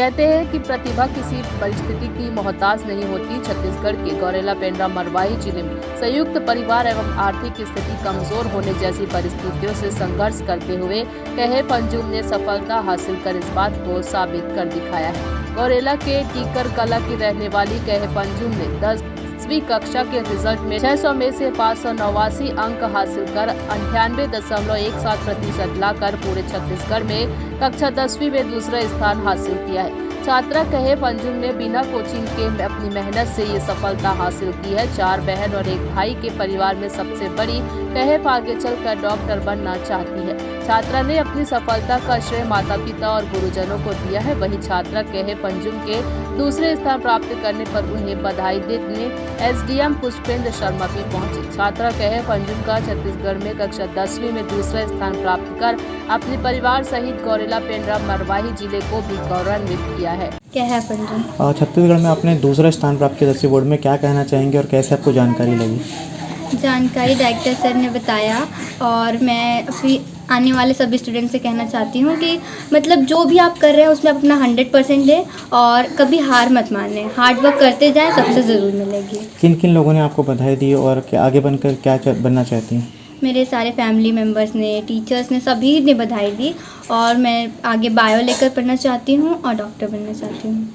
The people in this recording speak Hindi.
कहते हैं कि प्रतिभा किसी परिस्थिति की मोहताज नहीं होती। छत्तीसगढ़ के गौरेला पेंड्रा मरवाही जिले में संयुक्त परिवार एवं आर्थिक स्थिति कमजोर होने जैसी परिस्थितियों से संघर्ष करते हुए कहे पंजुम ने सफलता हासिल कर इस बात को साबित कर दिखाया है। गौरेला के टीकर कला की रहने वाली कहे पंजुम ने 10वीं कक्षा के रिजल्ट में 600 में से 589 अंक हासिल कर 98.17% लाकर पूरे छत्तीसगढ़ में कक्षा 10वीं में दूसरा स्थान हासिल किया है। छात्रा कहे पंजुम ने बिना कोचिंग के अपनी मेहनत से ये सफलता हासिल की है। 4 बहन और 1 भाई के परिवार में सबसे बड़ी कहे आगे चलकर डॉक्टर बनना चाहती है। छात्रा ने अपनी सफलता का श्रेय माता पिता और गुरुजनों को दिया है। वहीं छात्रा कहे पंजुम के दूसरे स्थान प्राप्त करने पर उन्हें बधाई देने एसडीएम पुष्पेंद्र शर्मा भी पहुंचे। छात्रा कहे पंजुम का छत्तीसगढ़ में कक्षा 10वीं में दूसरा स्थान प्राप्त कर अपने परिवार सहित गौरेला पेंड्रा मरवाही जिले को भी गौरवान्वित किया है। क्या है पंजुम? छत्तीसगढ़ में आपने दूसरा स्थान प्राप्त किया 10वीं बोर्ड में, क्या कहना चाहेंगे और कैसे आपको जानकारी लगी? जानकारी डायरेक्टर सर ने बताया और मैं अपनी आने वाले सभी स्टूडेंट से कहना चाहती हूँ कि मतलब जो भी आप कर रहे हैं उसमें अपना 100% दें और कभी हार मत मानें, हार्ड वर्क करते जाएं, सबसे ज़रूर मिलेगी। किन किन लोगों ने आपको बधाई दी और आगे बनकर क्या बनना चाहती हैं? मेरे सारे फैमिली मेम्बर्स ने, टीचर्स ने, सभी ने बधाई दी और मैं आगे बायो लेकर पढ़ना चाहती हूँ और डॉक्टर बनना चाहती हूँ।